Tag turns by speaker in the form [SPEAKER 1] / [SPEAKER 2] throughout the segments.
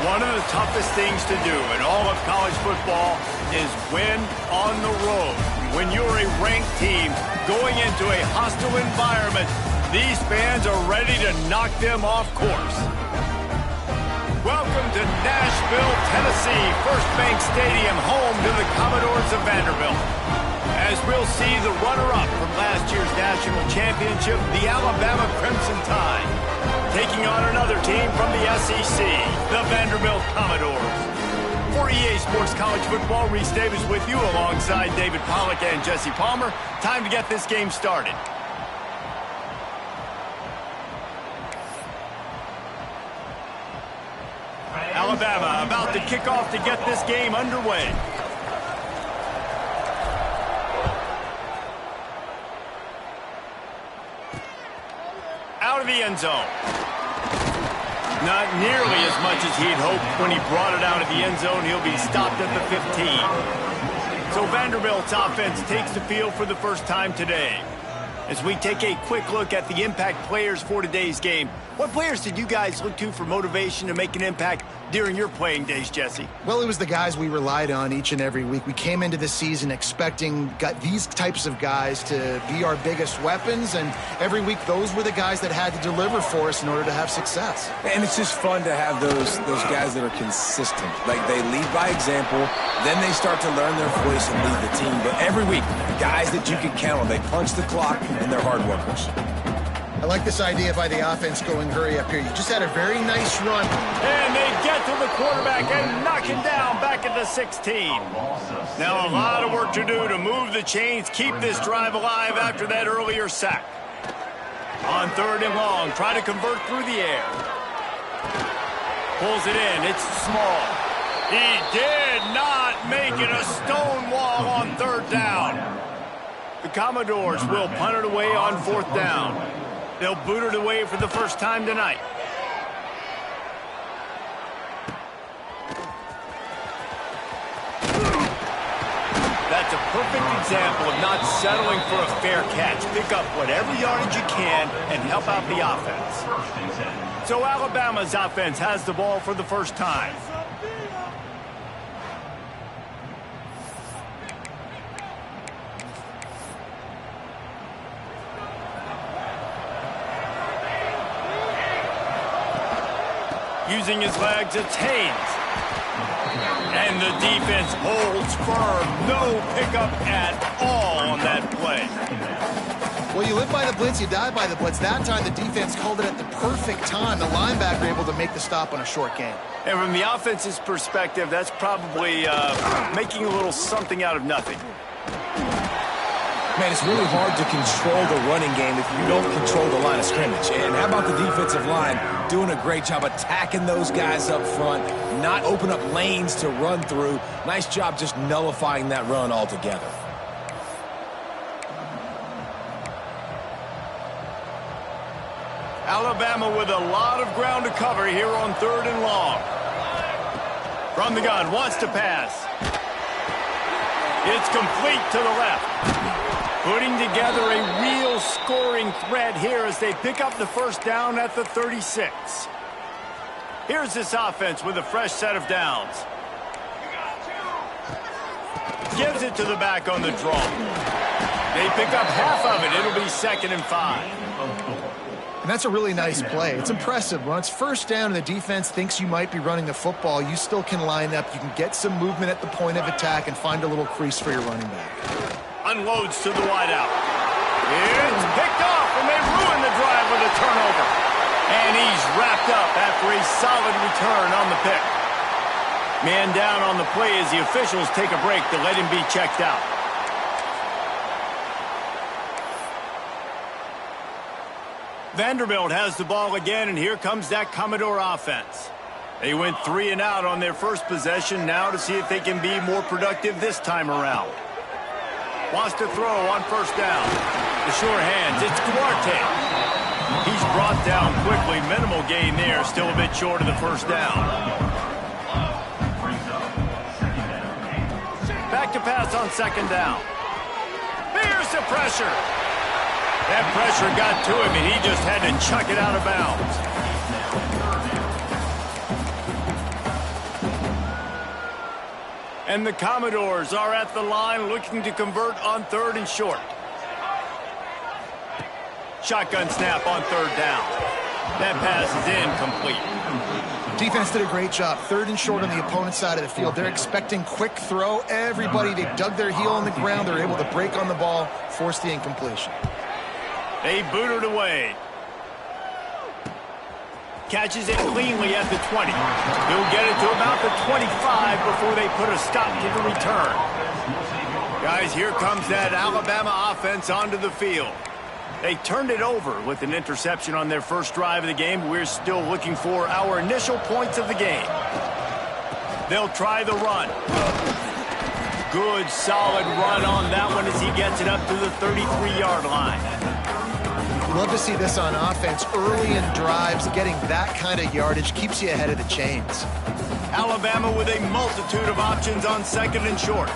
[SPEAKER 1] One of the toughest things to do in all of college football is win on the road. When you're a ranked team going into a hostile environment, these fans are ready to knock them off course. Welcome to Nashville, Tennessee, First Bank Stadium, home to the Commodores of Vanderbilt. As we'll see the runner-up from last year's national championship, the Alabama Crimson Tide, taking on another team from the SEC, the Vanderbilt Commodores. For EA Sports College Football, Reese Davis with you alongside David Pollack and Jesse Palmer. Time to get this game started. Alabama about to kick off to get this game underway. Out of the end zone. Not nearly as much as he'd hoped when he brought it out of the end zone. He'll be stopped at the 15. So Vanderbilt's offense takes the field for the first time today. As we take a quick look at the impact players for today's game, what players did you guys look to for motivation to make an impact during your playing days, Jesse?
[SPEAKER 2] Well, it was the guys we relied on each and every week. We came into the season expecting these types of guys to be our biggest weapons, and every week those were the guys that had to deliver for us in order to have success.
[SPEAKER 3] And it's just fun to have those guys that are consistent. Like, they lead by example, then they start to learn their voice and lead the team. But every week, guys that you can count on, they punch the clock, and they're hard workers.
[SPEAKER 2] I like this idea by the offense going hurry up here. You just had a very nice run.
[SPEAKER 1] And they get to the quarterback and knock him down back at the 16. Now a lot of work to do to move the chains, keep this drive alive after that earlier sack. On 3rd and long, try to convert through the air. Pulls it in, it's small. He did not make it a stone wall on 3rd down. The Commodores will punt it away on 4th down. They'll boot it away for the first time tonight. That's a perfect example of not settling for a fair catch. Pick up whatever yardage you can and help out the offense. So Alabama's offense has the ball for the first time. Using his legs, it's Haynes. And the defense holds firm. No pickup at all on that play.
[SPEAKER 2] Well, you live by the blitz, you die by the blitz. That time, the defense called it at the perfect time. The linebacker able to make the stop on a short gain.
[SPEAKER 1] And from the offense's perspective, that's probably making a little something out of nothing.
[SPEAKER 3] Man, it's really hard to control the running game if you don't control the line of scrimmage. And how about the defensive line doing a great job attacking those guys up front, not open up lanes to run through. Nice job just nullifying that run altogether.
[SPEAKER 1] Alabama with a lot of ground to cover here on 3rd and long. From the gun, wants to pass. It's complete to the left. Putting together a real scoring threat here as they pick up the first down at the 36. Here's this offense with a fresh set of downs. Gives it to the back on the draw. They pick up half of it. It'll be 2nd and 5.
[SPEAKER 2] And that's a really nice play. It's impressive. When it's first down and the defense thinks you might be running the football, you still can line up. You can get some movement at the point of attack and find a little crease for your running back.
[SPEAKER 1] Unloads to the wideout. It's picked off, and they ruin the drive with a turnover. And he's wrapped up after a solid return on the pick. Man down on the play as the officials take a break to let him be checked out. Vanderbilt has the ball again, and here comes that Commodore offense. They went 3 and out on their first possession, now to see if they can be more productive this time around. Wants to throw on 1st down. The sure hands, it's Duarte. He's brought down quickly. Minimal gain there, still a bit short of the 1st down. Back to pass on 2nd down. Here's the pressure. That pressure got to him, and he just had to chuck it out of bounds. And the Commodores are at the line looking to convert on 3rd and short. Shotgun snap on 3rd down. That pass is incomplete.
[SPEAKER 2] Defense did a great job. 3rd and short on the opponent's side of the field. They're expecting quick throw. Everybody, they dug their heel on the ground. They're able to break on the ball, force the incompletion.
[SPEAKER 1] They boot it away. Catches it cleanly at the 20. He'll get it to about the 25 before they put a stop to the return. Guys, here comes that Alabama offense onto the field. They turned it over with an interception on their first drive of the game. We're still looking for our initial points of the game. They'll try the run. Good, solid run on that one as he gets it up to the 33-yard line.
[SPEAKER 2] Love to see this on offense. Early in drives, getting that kind of yardage keeps you ahead of the chains.
[SPEAKER 1] Alabama with a multitude of options on 2nd and short.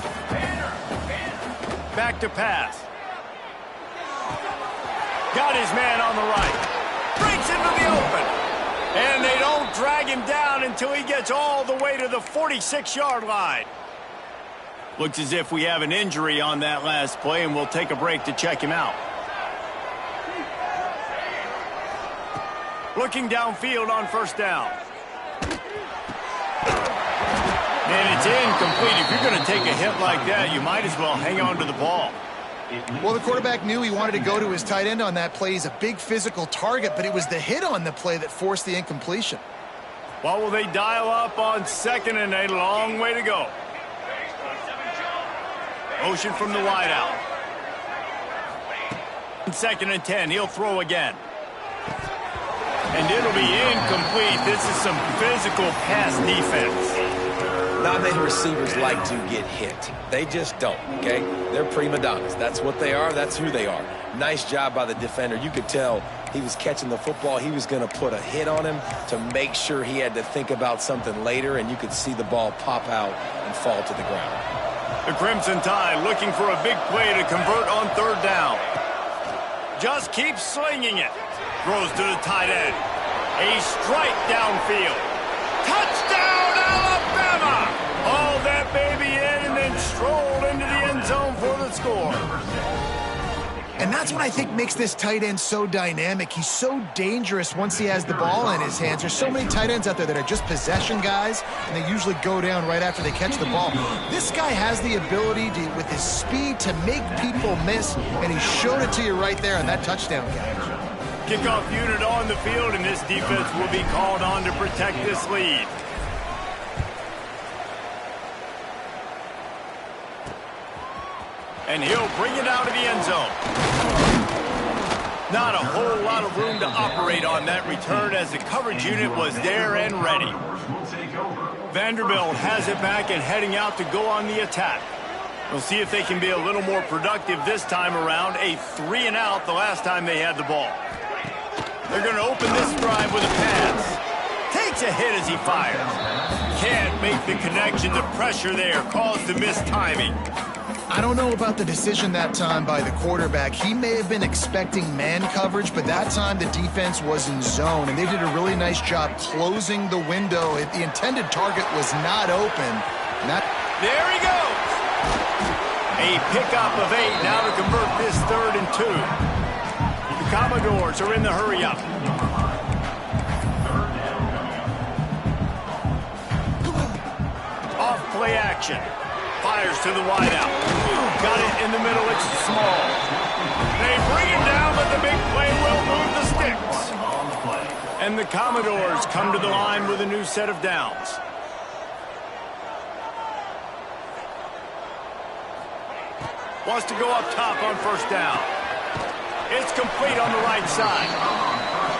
[SPEAKER 1] Back to pass. Got his man on the right. Breaks into the open. And they don't drag him down until he gets all the way to the 46-yard line. Looks as if we have an injury on that last play, and we'll take a break to check him out. Looking downfield on 1st down. And it's incomplete. If you're going to take a hit like that, you might as well hang on to the ball.
[SPEAKER 2] Well, the quarterback knew he wanted to go to his tight end on that play. He's a big physical target, but it was the hit on the play that forced the incompletion.
[SPEAKER 1] Well, will they dial up on 2nd and a long way to go? Motion from the wide out. 2nd and 10. He'll throw again. And it'll be incomplete. This is some physical pass defense.
[SPEAKER 3] Not many receivers like to get hit. They just don't, okay? They're prima donnas. That's what they are. That's who they are. Nice job by the defender. You could tell he was catching the football. He was going to put a hit on him to make sure he had to think about something later, and you could see the ball pop out and fall to the ground.
[SPEAKER 1] The Crimson Tide looking for a big play to convert on 3rd down. Just keeps slinging it. Throws to the tight end. A strike downfield. Touchdown, Alabama! Hauled that baby in and then strolled into the end zone for the score.
[SPEAKER 2] And that's what I think makes this tight end so dynamic. He's so dangerous once he has the ball in his hands. There's so many tight ends out there that are just possession guys, and they usually go down right after they catch the ball. This guy has the ability to, with his speed, to make people miss, and he showed it to you right there on that touchdown catch.
[SPEAKER 1] Kickoff unit on the field, and this defense will be called on to protect this lead. And he'll bring it out of the end zone. Not a whole lot of room to operate on that return as the coverage unit was there and ready. Vanderbilt has it back and heading out to go on the attack. We'll see if they can be a little more productive this time around. A 3-and-out the last time they had the ball. They're going to open this drive with a pass. Takes a hit as he fires. Can't make the connection. The pressure there caused the missed timing.
[SPEAKER 2] I don't know about the decision that time by the quarterback. He may have been expecting man coverage, but that time the defense was in zone, and they did a really nice job closing the window. The intended target was not open.
[SPEAKER 1] There he goes. A pickup of 8 now to convert this 3rd and 2. The Commodores are in the hurry-up. Off play action. Fires to the wideout. Got it in the middle. It's small. They bring him down, but the big play will move the sticks. And the Commodores come to the line with a new set of downs. Wants to go up top on 1st down. It's complete on the right side.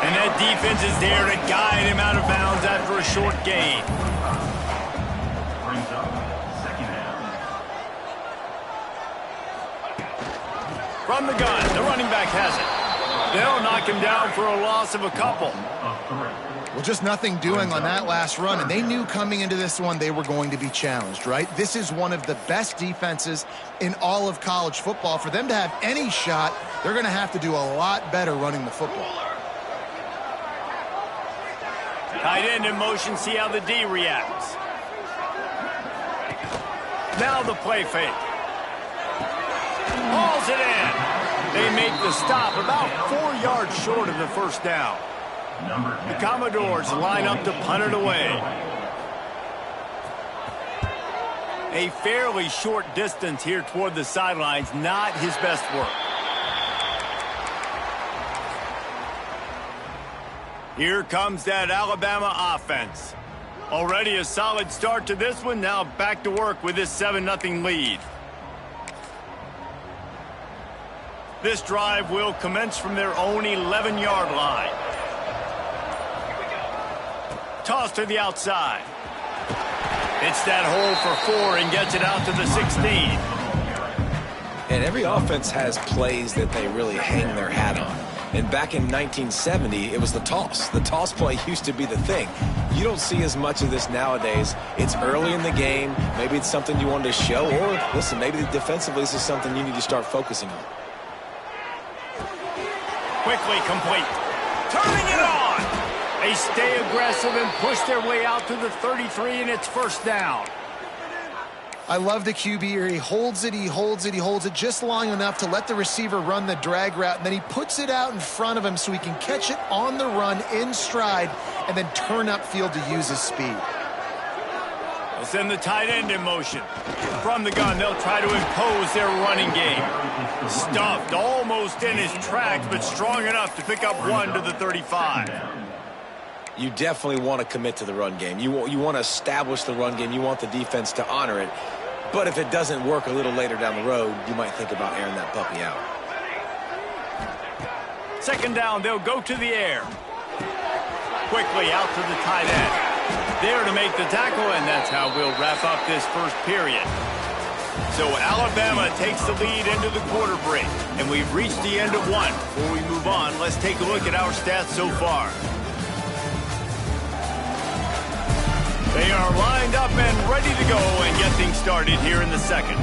[SPEAKER 1] And that defense is there to guide him out of bounds after a short gain. From the gun, the running back has it. They'll knock him down for a loss of a couple.
[SPEAKER 2] Well, just nothing doing on that last run, and they knew coming into this one they were going to be challenged, right? This is one of the best defenses in all of college football. For them to have any shot, they're going to have to do a lot better running the football.
[SPEAKER 1] Tight end in motion, see how the D reacts. Now the play fake. Hauls it in. They make the stop about 4 yards short of the first down. The Commodores line up to punt it away. A fairly short distance here toward the sidelines, not his best work. Here comes that Alabama offense. Already a solid start to this one, now back to work with this 7-0 lead. This drive will commence from their own 11-yard line. Toss to the outside. It's that hole for 4 and gets it out to the 16.
[SPEAKER 3] And every offense has plays that they really hang their hat on. And back in 1970, it was the toss. The toss play used to be the thing. You don't see as much of this nowadays. It's early in the game. Maybe it's something you wanted to show. Or, listen, maybe defensively this is something you need to start focusing on.
[SPEAKER 1] Quickly complete. Turning it on. They stay aggressive and push their way out to the 33, and it's first down.
[SPEAKER 2] I love the QB here. He holds it, he holds it, he holds it just long enough to let the receiver run the drag route, and then he puts it out in front of him so he can catch it on the run in stride and then turn upfield to use his speed.
[SPEAKER 1] They'll send the tight end in motion. From the gun, they'll try to impose their running game. Stuffed almost in his tracks, but strong enough to pick up 1 to the 35.
[SPEAKER 3] You definitely want to commit to the run game. You want to establish the run game. You want the defense to honor it. But if it doesn't work a little later down the road, you might think about airing that puppy out.
[SPEAKER 1] Second down, they'll go to the air. Quickly out to the tight end. There to make the tackle, and that's how we'll wrap up this first period. So Alabama takes the lead into the quarter break, and we've reached the end of one. Before we move on, let's take a look at our stats so far. They are lined up and ready to go and get things started here in the second.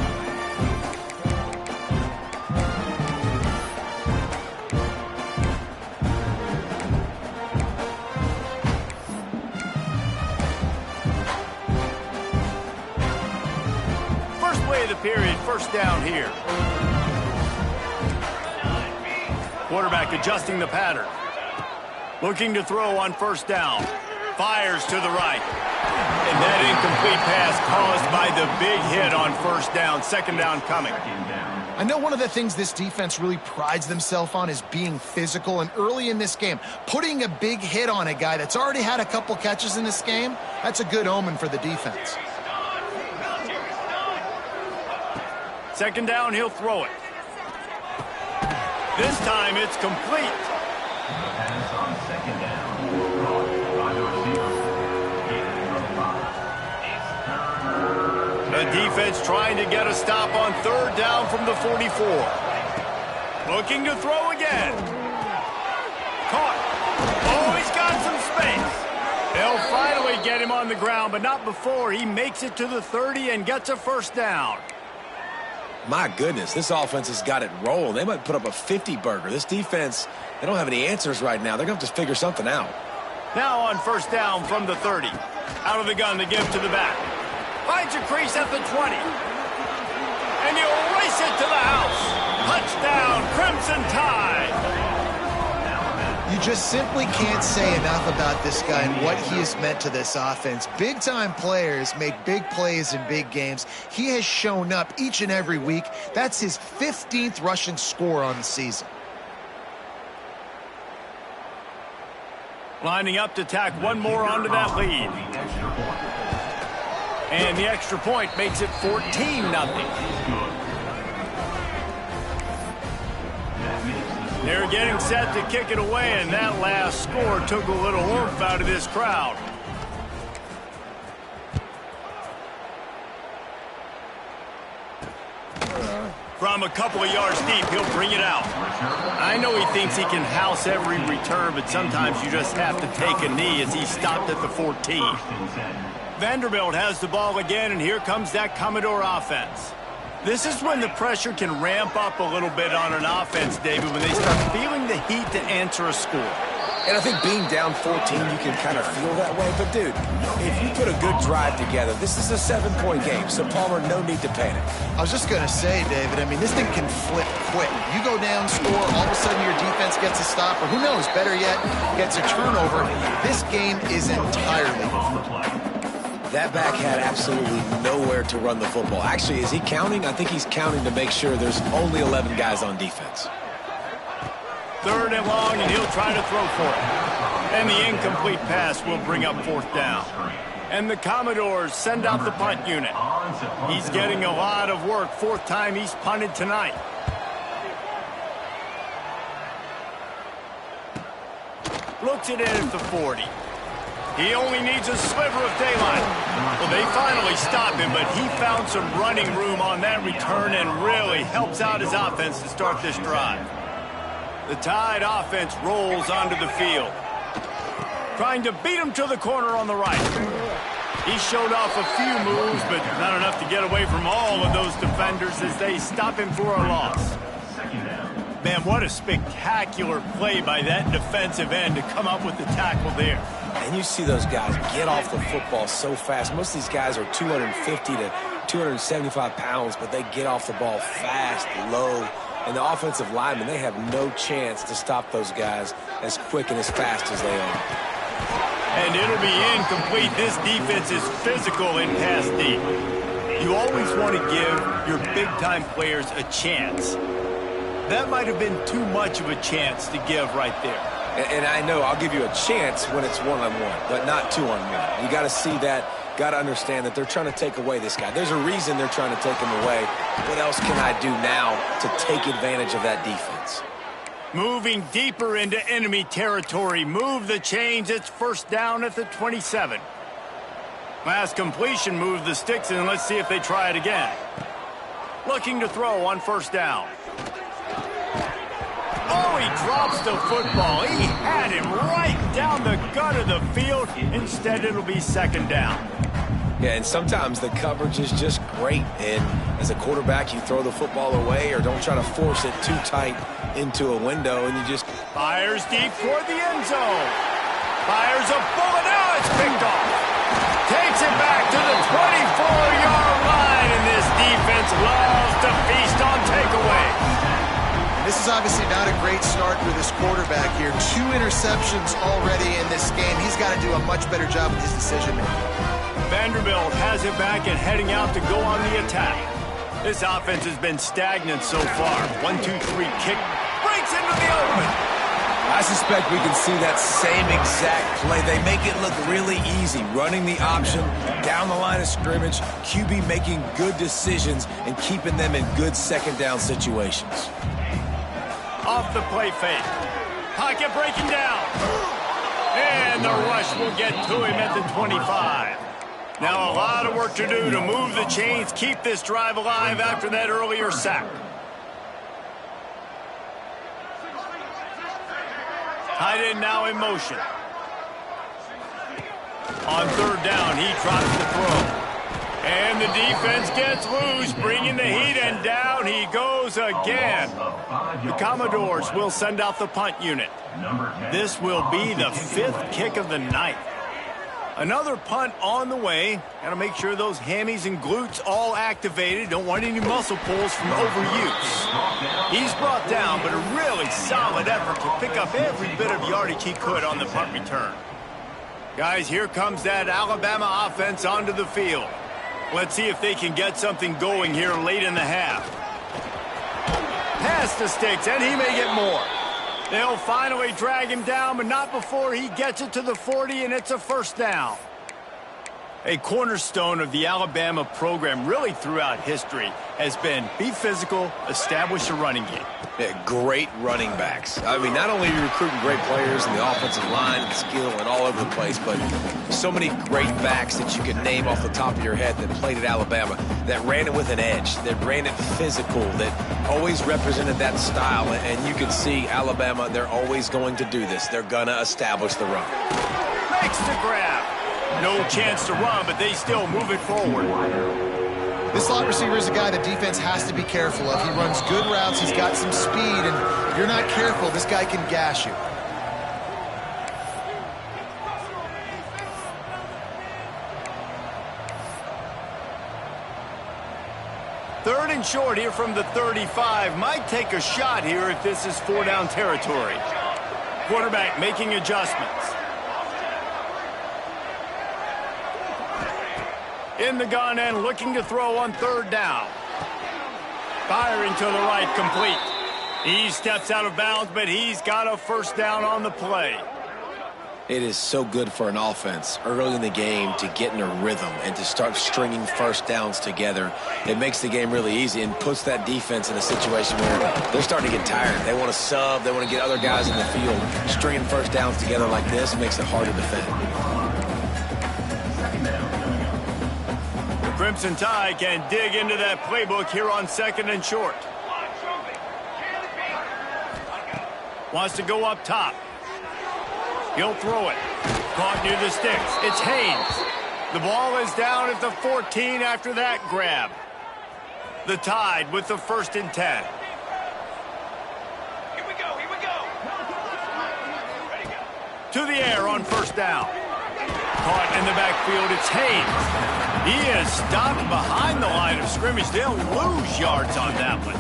[SPEAKER 1] First play of the period, first down here. Quarterback adjusting the pattern. Looking to throw on first down. Fires to the right. And that incomplete pass caused by the big hit on first down. Second down coming.
[SPEAKER 2] I know one of the things this defense really prides themselves on is being physical, and early in this game, putting a big hit on a guy that's already had a couple catches in this game, that's a good omen for the defense.
[SPEAKER 1] Second down, he'll throw it. This time it's complete.
[SPEAKER 4] Pass on second down.
[SPEAKER 1] The defense trying to get a stop on third down from the 44. Looking to throw again. Caught. Oh, he's got some space. They'll finally get him on the ground, but not before he makes it to the 30 and gets a first down.
[SPEAKER 3] My goodness, this offense has got it rolling. They might put up a 50-burger. This defense, they don't have any answers right now. They're going to have to figure something out.
[SPEAKER 1] Now on first down from the 30. Out of the gun to give to the back. Finds a crease at the 20. And he'll race it to the house. Touchdown, Crimson Tide.
[SPEAKER 2] You just simply can't say enough about this guy and what he has meant to this offense. Big-time players make big plays in big games. He has shown up each and every week. That's his 15th rushing score on the season.
[SPEAKER 1] Lining up to tack one more onto that lead. And the extra point makes it 14-0. They're getting set to kick it away, and that last score took a little oomph out of this crowd. From a couple of yards deep, he'll bring it out. I know he thinks he can house every return, but sometimes you just have to take a knee as he stopped at the 14. Vanderbilt has the ball again, and here comes that Commodore offense. This is when the pressure can ramp up a little bit on an offense, David, when they start feeling the heat to answer a score.
[SPEAKER 3] And I think being down 14, you can kind of feel that way. But, dude, if you put a good drive together, this is a 7-point game. So, Palmer, no need to panic.
[SPEAKER 2] I was just going to say, David, I mean, this thing can flip quick. You go down, score, all of a sudden your defense gets a stop, or who knows, better yet, gets a turnover. This game is entirely different.
[SPEAKER 3] That back had absolutely nowhere to run the football. Actually, is he counting? I think he's counting to make sure there's only 11 guys on defense.
[SPEAKER 1] 3rd and long, and he'll try to throw for it. And the incomplete pass will bring up 4th down. And the Commodores send out the punt unit. He's getting a lot of work. 4th time he's punted tonight. Looks it in at the 40. He only needs a sliver of daylight. Well, they finally stopped him, but he found some running room on that return and really helps out his offense to start this drive. The Tide offense rolls onto the field. Trying to beat him to the corner on the right. He showed off a few moves, but not enough to get away from all of those defenders as they stop him for a loss. Man, what a spectacular play by that defensive end to come up with the tackle there.
[SPEAKER 3] And you see those guys get off the football so fast. Most of these guys are 250 to 275 pounds, but they get off the ball fast, low. And the offensive linemen, they have no chance to stop those guys as quick and as fast as they are.
[SPEAKER 1] And it'll be incomplete. This defense is physical in pass deep. You always want to give your big-time players a chance. That might have been too much of a chance to give right there.
[SPEAKER 3] And I know I'll give you a chance when it's one-on-one, but not two-on-one. You got to see that. Got to understand that they're trying to take away this guy. There's a reason they're trying to take him away. What else can I do now to take advantage of that defense?
[SPEAKER 1] Moving deeper into enemy territory. Move the chains. It's 1st down at the 27. Last completion, move the sticks, and let's see if they try it again. Looking to throw on 1st down. Oh, he drops the football. He had him right down the gut of the field. Instead, it'll be 2nd down.
[SPEAKER 3] Yeah, and sometimes the coverage is just great. And as a quarterback, you throw the football away or don't try to force it too tight into a window, and you just...
[SPEAKER 1] Fires deep toward the end zone. Fires a bullet. Now it's picked off. Takes it back to the 24-yard line, and this defense loves to feast on takeaways.
[SPEAKER 2] This is obviously not a great start for this quarterback here. 2 interceptions already in this game. He's got to do a much better job with his decision-making.
[SPEAKER 1] Vanderbilt has it back and heading out to go on the attack. This offense has been stagnant so far. 1-2-3 kick. Breaks into the open.
[SPEAKER 3] I suspect we can see that same exact play. They make it look really easy, running the option down the line of scrimmage, QB making good decisions and keeping them in good 2nd down situations.
[SPEAKER 1] Off the play fake. Pocket breaking down. And the rush will get to him at the 25. Now a lot of work to do to move the chains, keep this drive alive after that earlier sack. Tight end now in motion. On 3rd down, he drops the throw. And the defense gets loose, bringing the heat, and down he goes again. The Commodores will send out the punt unit. This will be the 5th kick of the night. Another punt on the way. Got to make sure those hammies and glutes all activated. Don't want any muscle pulls from overuse. He's brought down, but a really solid effort to pick up every bit of yardage he could on the punt return. Guys, here comes that Alabama offense onto the field. Let's see if they can get something going here late in the half. Pass the sticks, and he may get more. They'll finally drag him down, but not before he gets it to the 40, and it's a 1st down. A cornerstone of the Alabama program really throughout history has been be physical, establish a running game.
[SPEAKER 3] Yeah, great running backs. I mean, not only are you recruiting great players in the offensive line and skill and all over the place, but so many great backs that you can name off the top of your head that played at Alabama, that ran it with an edge, that ran it physical, that always represented that style. And you can see Alabama, they're always going to do this. They're going to establish the run.
[SPEAKER 1] Makes the grab. No chance to run, but they still move it forward.
[SPEAKER 2] This slot receiver is a guy the defense has to be careful of. He runs good routes, he's got some speed, and if you're not careful, this guy can gash you.
[SPEAKER 1] 3rd and short here from the 35. Might take a shot here if this is 4-down territory. Quarterback making adjustments. In the gun and looking to throw on 3rd down. Firing to the right, complete. He steps out of bounds, but he's got a 1st down on the play.
[SPEAKER 3] It is so good for an offense early in the game to get in a rhythm and to start stringing 1st downs together. It makes the game really easy and puts that defense in a situation where they're starting to get tired. They want to sub. They want to get other guys in the field. Stringing 1st downs together like this makes it hard to defend.
[SPEAKER 1] The Crimson Tide can dig into that playbook here on 2nd and short. Wants to go up top. He'll throw it. Caught near the sticks. It's Haynes. The ball is down at the 14 after that grab. The Tide with the 1st and 10.
[SPEAKER 4] Here we go. Ready, go.
[SPEAKER 1] To the air on 1st down. Caught in the backfield. It's Haynes. He is stopped behind the line of scrimmage. They'll lose yards on that one.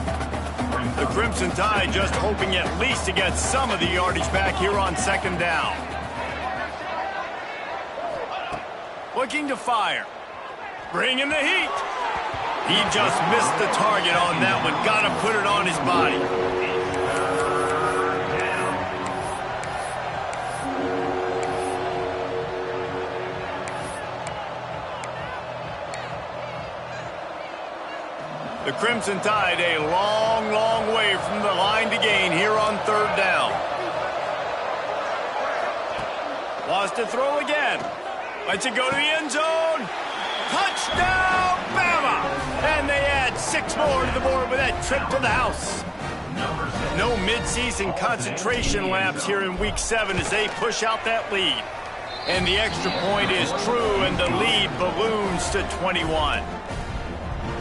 [SPEAKER 1] The Crimson Tide just hoping at least to get some of the yardage back here on 2nd down. Looking to fire. Bringing the heat. He just missed the target on that one. Got to put it on his body. The Crimson Tide a long, long way from the line to gain here on 3rd down. Wants to throw again. Lets it go to the end zone. Touchdown, Bama! And they add 6 more to the board with that trip to the house. No midseason concentration laps here in Week 7 as they push out that lead. And the extra point is true, and the lead balloons to 21.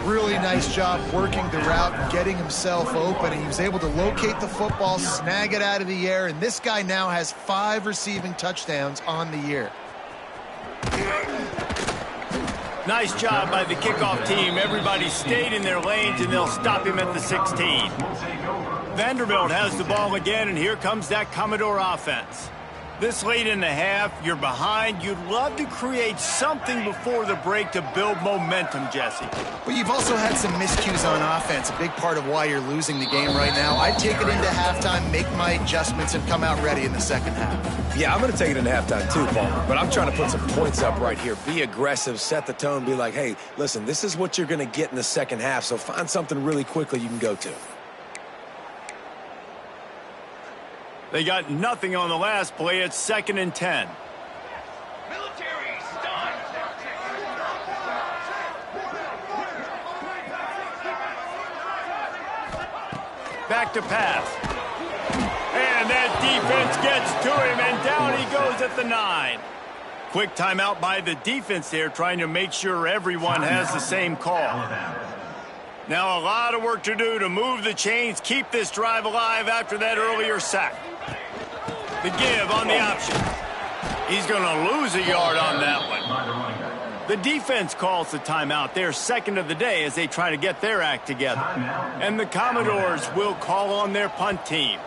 [SPEAKER 2] Really nice job working the route and getting himself open. He was able to locate the football, snag it out of the air, and this guy now has 5 receiving touchdowns on the year.
[SPEAKER 1] Nice job by the kickoff team. Everybody stayed in their lanes, and they'll stop him at the 16. Vanderbilt has the ball again, and here comes that Commodore offense. This late in the half, you're behind. You'd love to create something before the break to build momentum, Jesse.
[SPEAKER 2] But you've also had some miscues on offense, a big part of why you're losing the game right now. I'd take it into halftime, make my adjustments, and come out ready in the 2nd half.
[SPEAKER 3] Yeah, I'm going to take it into halftime too, Paul. But I'm trying to put some points up right here. Be aggressive, set the tone, be like, hey, listen, this is what you're going to get in the 2nd half, so find something really quickly you can go to.
[SPEAKER 1] They got nothing on the last play. It's 2nd and 10.
[SPEAKER 4] Military stun.
[SPEAKER 1] Back to pass. And that defense gets to him, and down he goes at the 9. Quick timeout by the defense there, trying to make sure everyone has the same call. Now a lot of work to do to move the chains, keep this drive alive after that earlier sack. The give on the option. He's going to lose a yard on that one. The defense calls the timeout. They're 2nd of the day as they try to get their act together. And the Commodores will call on their punt team.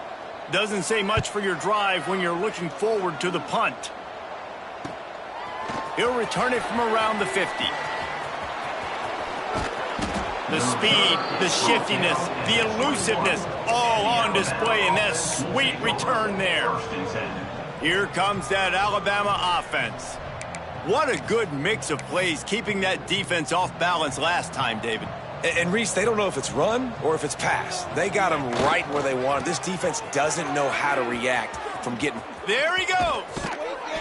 [SPEAKER 1] Doesn't say much for your drive when you're looking forward to the punt. He'll return it from around the 50. The speed, the shiftiness, the elusiveness, all on display in that sweet return there. Here comes that Alabama offense. What a good mix of plays, keeping that defense off balance last time, David.
[SPEAKER 3] And Reese, they don't know if it's run or if it's pass. They got them right where they want them. This defense doesn't know how to react from getting...
[SPEAKER 1] There he goes.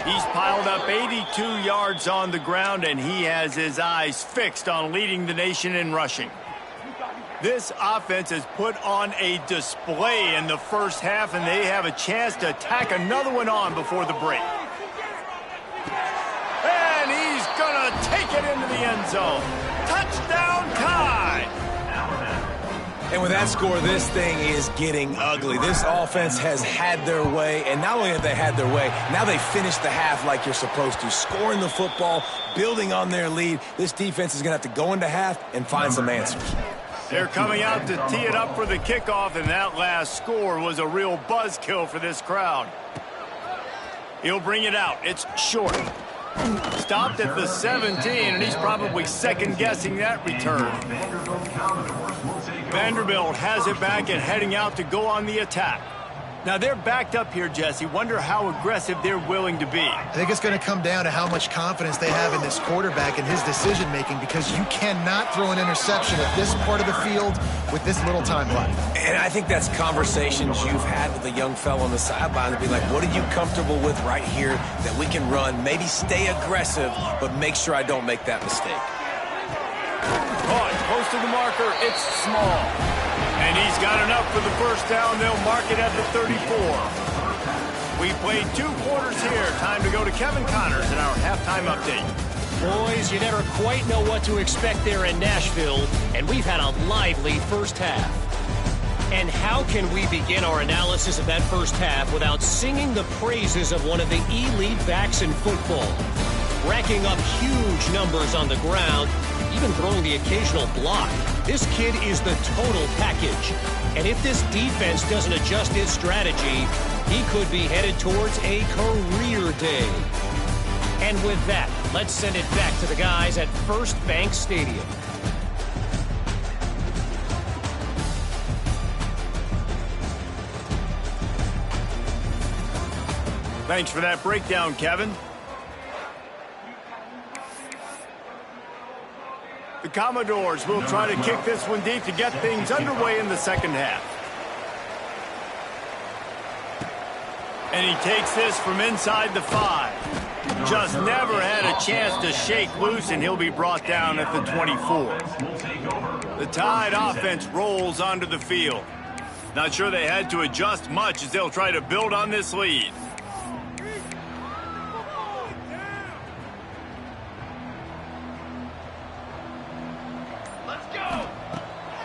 [SPEAKER 1] He's piled up 82 yards on the ground, and he has his eyes fixed on leading the nation in rushing. This offense has put on a display in the 1st half, and they have a chance to tack another one on before the break. And he's going to take it into the end zone. Touchdown Tide!
[SPEAKER 3] And with that score, this thing is getting ugly. This offense has had their way, and not only have they had their way, now they finished the half like you're supposed to, scoring the football, building on their lead. This defense is going to have to go into half and find some answers.
[SPEAKER 1] They're coming out to tee it up for the kickoff, and that last score was a real buzzkill for this crowd. He'll bring it out. It's short. Stopped at the 17, and he's probably second-guessing that return. Vanderbilt has it back and heading out to go on the attack. Now, they're backed up here, Jesse. Wonder how aggressive they're willing to be.
[SPEAKER 2] I think it's going to come down to how much confidence they have in this quarterback and his decision-making, because you cannot throw an interception at this part of the field with this little time left.
[SPEAKER 3] And I think that's conversations you've had with a young fellow on the sideline to be like, what are you comfortable with right here that we can run? Maybe stay aggressive, but make sure I don't make that mistake.
[SPEAKER 1] Caught close to the marker. It's small. And he's got enough for the first down. They'll mark it at the 34. We played 2 quarters here. Time to go to Kevin Connors in our halftime update.
[SPEAKER 5] Boys, you never quite know what to expect there in Nashville, and we've had a lively first half. And how can we begin our analysis of that first half without singing the praises of one of the elite backs in football? Racking up huge numbers on the ground, even throwing the occasional block. This kid is the total package. And if this defense doesn't adjust its strategy, he could be headed towards a career day. And with that, let's send it back to the guys at First Bank Stadium.
[SPEAKER 1] Thanks for that breakdown, Kevin. The Commodores will try to kick this one deep to get things underway in the second half. And he takes this from inside the 5. Just never had a chance to shake loose, and he'll be brought down at the 24. The Tide offense rolls onto the field. Not sure they had to adjust much as they'll try to build on this lead.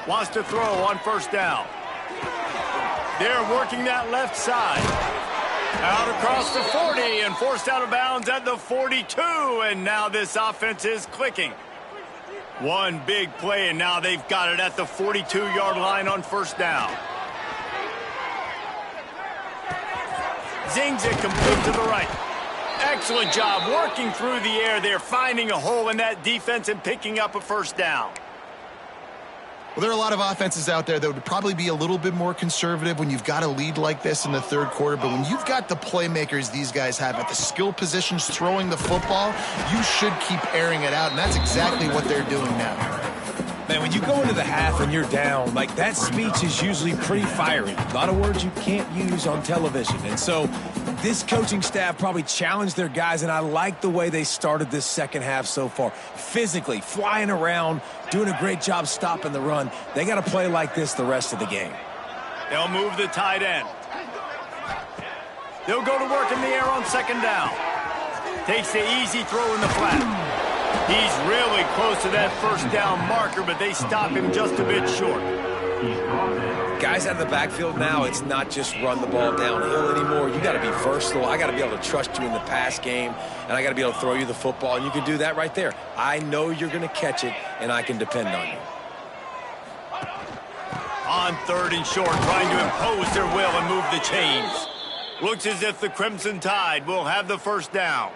[SPEAKER 1] Wants to throw on first down. They're working that left side. Out across the 40 and forced out of bounds at the 42. And now this offense is clicking. One big play, and now they've got it at the 42-yard line on first down. Zings it complete to the right. Excellent job working through the air. They're finding a hole in that defense and picking up a first down.
[SPEAKER 2] Well, there are a lot of offenses out there that would probably be a little bit more conservative when you've got a lead like this in the third quarter. But when you've got the playmakers these guys have at the skill positions throwing the football, you should keep airing it out. And that's exactly what they're doing now.
[SPEAKER 3] Man, when you go into the half and you're down, like that speech is usually pretty fiery. A lot of words you can't use on television. And so this coaching staff probably challenged their guys, and I like the way they started this second half so far. Physically, flying around, doing a great job stopping the run. They got to play like this the rest of the game.
[SPEAKER 1] They'll move the tight end. They'll go to work in the air on second down. Takes the easy throw in the flat. He's really close to that first down marker, but they stop him just a bit short.
[SPEAKER 3] Guys out of the backfield now, it's not just run the ball downhill anymore. You got to be versatile. I got to be able to trust you in the pass game, and I got to be able to throw you the football, and you can do that right there. I know you're going to catch it, and I can depend on you.
[SPEAKER 1] On third and short, trying to impose their will and move the chains. Looks as if the Crimson Tide will have the first down.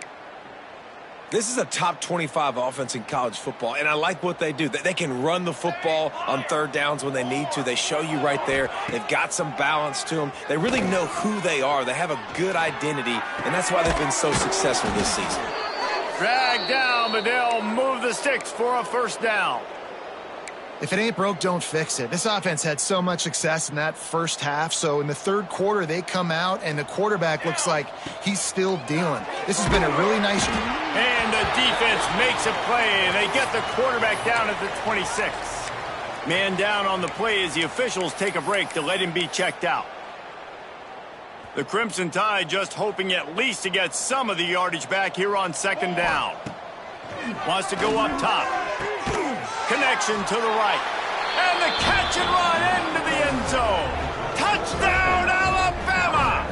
[SPEAKER 3] This is a top 25 offense in college football, and I like what they do. They can run the football on third downs when they need to. They show you right there. They've got some balance to them. They really know who they are. They have a good identity, and that's why they've been so successful this season.
[SPEAKER 1] Dragged down, but they'll move the sticks for a first down.
[SPEAKER 2] If it ain't broke, don't fix it. This offense had so much success in that first half, so in the third quarter, they come out, and the quarterback looks like he's still dealing. This has been a really nice...
[SPEAKER 1] And the defense makes a play, and they get the quarterback down at the 26. Man down on the play as the officials take a break to let him be checked out. The Crimson Tide just hoping at least to get some of the yardage back here on second down. Wants to go up top. Connection to the right. And the catch and run into the end zone. Touchdown, Alabama!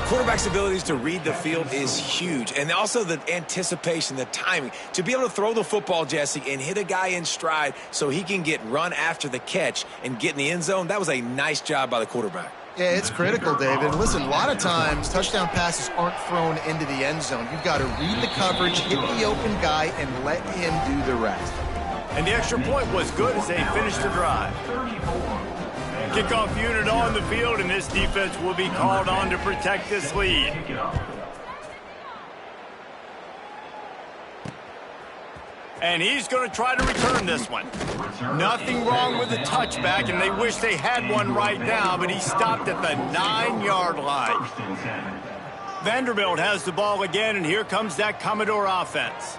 [SPEAKER 3] Quarterback's abilities to read the field is huge, and also the anticipation, the timing. To be able to throw the football, Jesse, and hit a guy in stride so he can get run after the catch and get in the end zone, that was a nice job by the quarterback.
[SPEAKER 2] Yeah, it's critical, David. Listen, a lot of times touchdown passes aren't thrown into the end zone. You've got to read the coverage, hit the open guy, and let him do the rest.
[SPEAKER 1] And the extra point was good as they finished the drive. Kickoff unit on the field, and this defense will be called on to protect this lead. And he's going to try to return this one. Nothing wrong with the touchback, and they wish they had one right now, but he stopped at the 9-yard line. Vanderbilt has the ball again, and here comes that Commodore offense.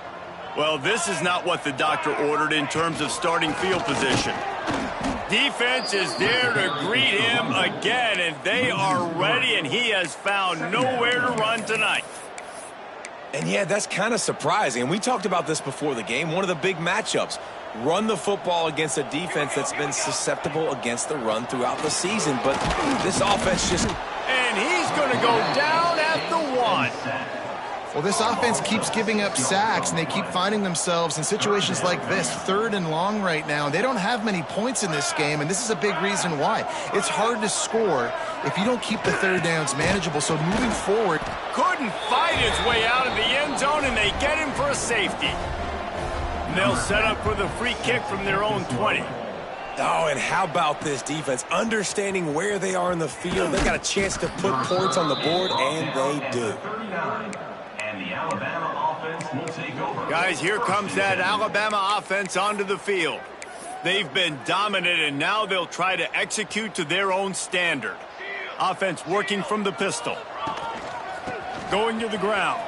[SPEAKER 1] Well, this is not what the doctor ordered in terms of starting field position. Defense is there to greet him again, and they are ready, and he has found nowhere to run tonight.
[SPEAKER 3] And yeah, that's kind of surprising. And we talked about this before the game. One of the big matchups. Run the football against a defense that's been susceptible against the run throughout the season. But this offense just...
[SPEAKER 1] And he's going to go down at the 1.
[SPEAKER 2] Well, this offense keeps giving up sacks, and they keep finding themselves in situations like this, 3rd and long right now. They don't have many points in this game, and this is a big reason why. It's hard to score if you don't keep the 3rd downs manageable. So moving forward...
[SPEAKER 1] Couldn't fight his way out of the end zone, and they get him for a safety. And they'll set up for the free kick from their own 20.
[SPEAKER 3] Oh, and how about this defense? Understanding where they are in the field. They got a chance to put points on the board, and they do.
[SPEAKER 4] And the Alabama offense will take over.
[SPEAKER 1] Guys, here comes that Alabama offense onto the field. They've been dominant, and now they'll try to execute to their own standard. Offense working from the pistol. Going to the ground.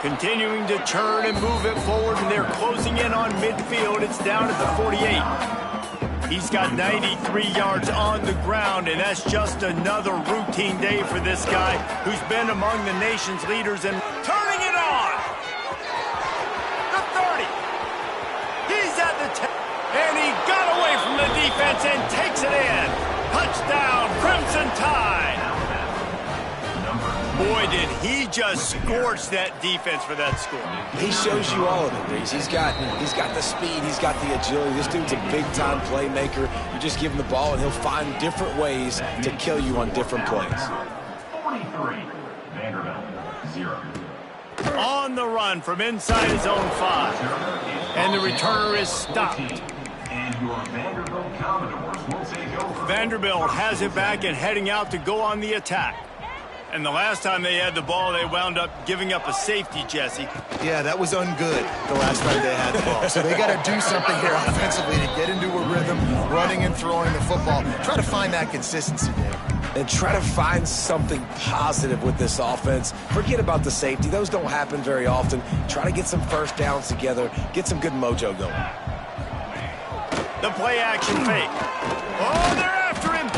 [SPEAKER 1] Continuing to turn and move it forward, and they're closing in on midfield. It's down at the 48. He's got 93 yards on the ground, and that's just another routine day for this guy who's been among the nation's leaders and turning it on. The 30. He's at the 10. And he got away from the defense and takes it in. Touchdown, Crimson Tide. Boy, did he just scorch that defense for that score.
[SPEAKER 3] He shows you all of it, Reese. He's got the speed. He's got the agility. This dude's a big-time playmaker. You just give him the ball, and he'll find different ways to kill you on different plays.
[SPEAKER 4] 43, Vanderbilt, 0.
[SPEAKER 1] On the run from inside his own 5. And the returner is stopped.
[SPEAKER 4] And your Vanderbilt Commodores will take over.
[SPEAKER 1] Vanderbilt has it back and heading out to go on the attack. And the last time they had the ball, they wound up giving up a safety, Jesse.
[SPEAKER 2] Yeah, that was ungood the last time they had the ball. So they got to do something here offensively to get into a rhythm, running and throwing the football. Try to find that consistency, Dave.
[SPEAKER 3] And try to find something positive with this offense. Forget about the safety. Those don't happen very often. Try to get some first downs together. Get some good mojo going.
[SPEAKER 1] The play action fake. Oh, they're after him.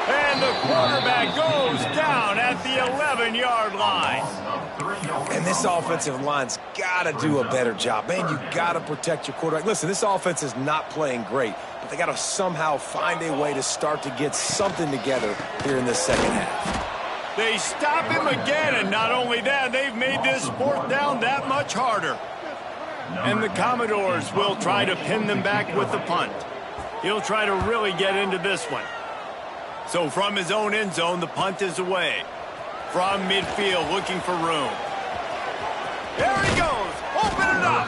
[SPEAKER 1] And the quarterback goes down at the 11-yard line.
[SPEAKER 3] And this offensive line's got to do a better job. Man, you got to protect your quarterback. Listen, this offense is not playing great, but they got to somehow find a way to start to get something together here in this second half.
[SPEAKER 1] They stop him again, and not only that, they've made this fourth down that much harder. And the Commodores will try to pin them back with the punt. He'll try to really get into this one. So from his own end zone, the punt is away. From midfield, looking for room. There he goes. Open it up.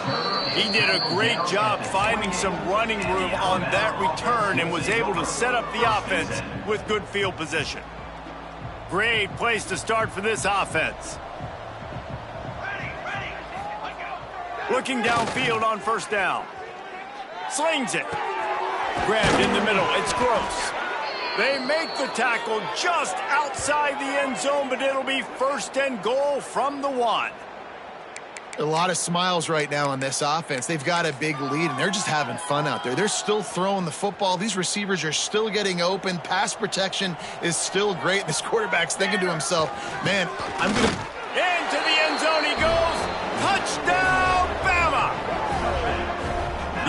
[SPEAKER 1] He did a great job finding some running room on that return and was able to set up the offense with good field position. Great place to start for this offense. Looking downfield on first down. Slings it. Grabbed in the middle. It's Gross. They make the tackle just outside the end zone, but it'll be 1st and goal from the 1.
[SPEAKER 2] A lot of smiles right now on this offense. They've got a big lead, and they're just having fun out there. They're still throwing the football. These receivers are still getting open. Pass protection is still great. This quarterback's thinking to himself, man, I'm going to...
[SPEAKER 1] Into the end zone he goes. Touchdown, Bama!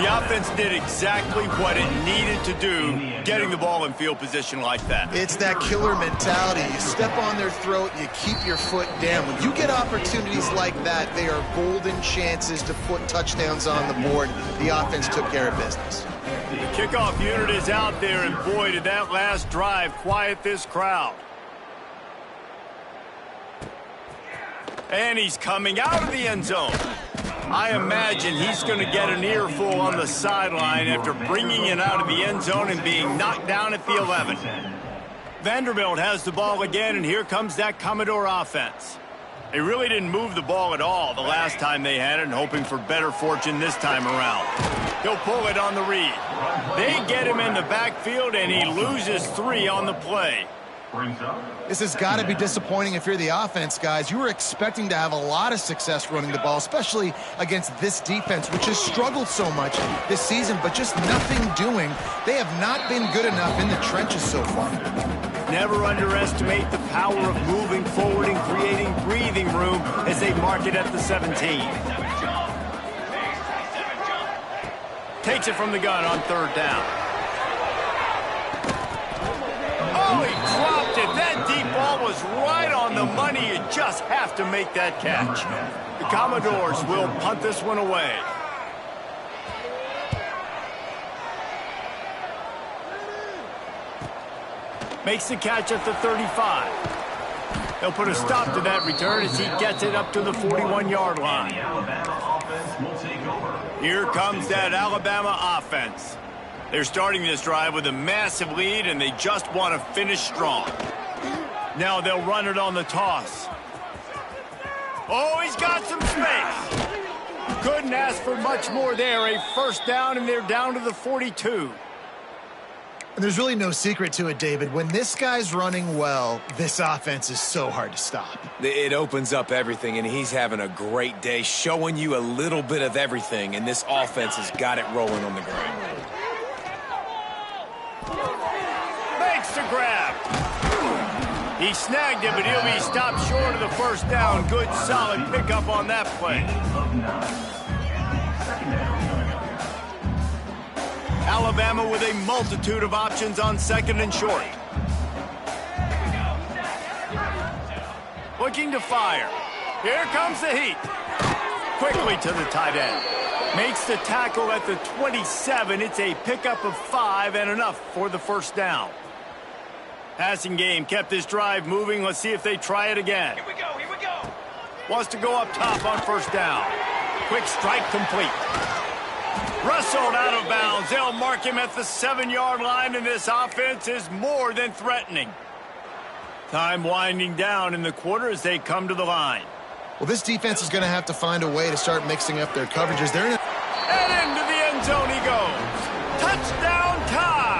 [SPEAKER 1] The offense did exactly what it needed to do, getting the ball in field position like that.
[SPEAKER 2] It's that killer mentality. You step on their throat, you keep your foot down. When you get opportunities like that, they are golden chances to put touchdowns on the board. The offense took care of business.
[SPEAKER 1] The kickoff unit is out there, and boy, did that last drive quiet this crowd. And he's coming out of the end zone. I imagine he's going to get an earful on the sideline after bringing it out of the end zone and being knocked down at the 11. Vanderbilt has the ball again, and here comes that Commodore offense. They really didn't move the ball at all the last time they had it, and hoping for better fortune this time around. He'll pull it on the read. They get him in the backfield, and he loses 3 on the play.
[SPEAKER 2] This has got to be disappointing if you're the offense, guys. You were expecting to have a lot of success running the ball, especially against this defense, which has struggled so much this season, but just nothing doing. They have not been good enough in the trenches so far.
[SPEAKER 1] Never underestimate the power of moving forward and creating breathing room as they mark it at the 17. Takes it from the gun on 3rd down. Oh, he dropped it. That deep ball was right on the money. You just have to make that catch. The Commodores will punt this one away. Makes the catch at the 35. They'll put a stop to that return as he gets it up to the 41-yard line. Here comes that Alabama offense. They're starting this drive with a massive lead, and they just want to finish strong. Now they'll run it on the toss. Oh, he's got some space. Couldn't ask for much more there. A first down, and they're down to the 42.
[SPEAKER 2] And there's really no secret to it, David. When this guy's running well, this offense is so hard to stop.
[SPEAKER 3] It opens up everything, and he's having a great day, showing you a little bit of everything, and this offense has got it rolling on the ground.
[SPEAKER 1] Makes the grab. He snagged it, but he'll be stopped short of the first down. Good, solid pickup on that play. Alabama with a multitude of options on 2nd and short. Looking to fire. Here comes the heat. Quickly to the tight end. Makes the tackle at the 27. It's a pickup of 5 and enough for the first down. Passing game kept this drive moving. Let's see if they try it again.
[SPEAKER 6] Here we go.
[SPEAKER 1] Wants to go up top on first down. Quick strike complete. Wrestled out of bounds. They'll mark him at the 7-yard line, and this offense is more than threatening. Time winding down in the quarter as they come to the line.
[SPEAKER 2] Well, this defense is going to have to find a way to start mixing up their coverages. They're in a...
[SPEAKER 1] And into the end zone he goes. Touchdown tie.